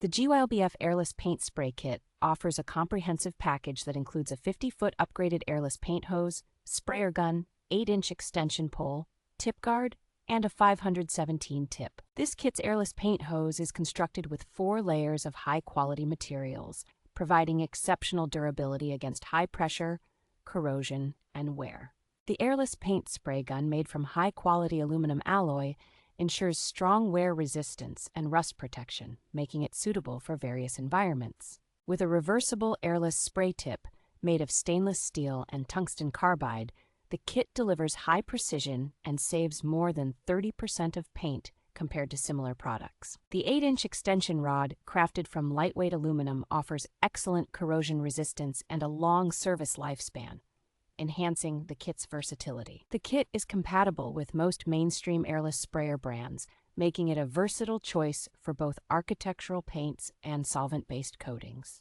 The GYLBF Airless Paint Spray Kit offers a comprehensive package that includes a 50-foot upgraded airless paint hose, sprayer gun, 8-inch extension pole, tip guard, and a 517 tip. This kit's airless paint hose is constructed with 4 layers of high-quality materials, providing exceptional durability against high pressure, corrosion, and wear. The airless paint spray gun, made from high-quality aluminum alloy, ensures strong wear resistance and rust protection, making it suitable for various environments. With a reversible airless spray tip made of stainless steel and tungsten carbide, the kit delivers high precision and saves more than 30% of paint compared to similar products. The 8-inch extension rod, crafted from lightweight aluminum, offers excellent corrosion resistance and a long service lifespan, enhancing the kit's versatility. The kit is compatible with most mainstream airless sprayer brands, making it a versatile choice for both architectural paints and solvent-based coatings.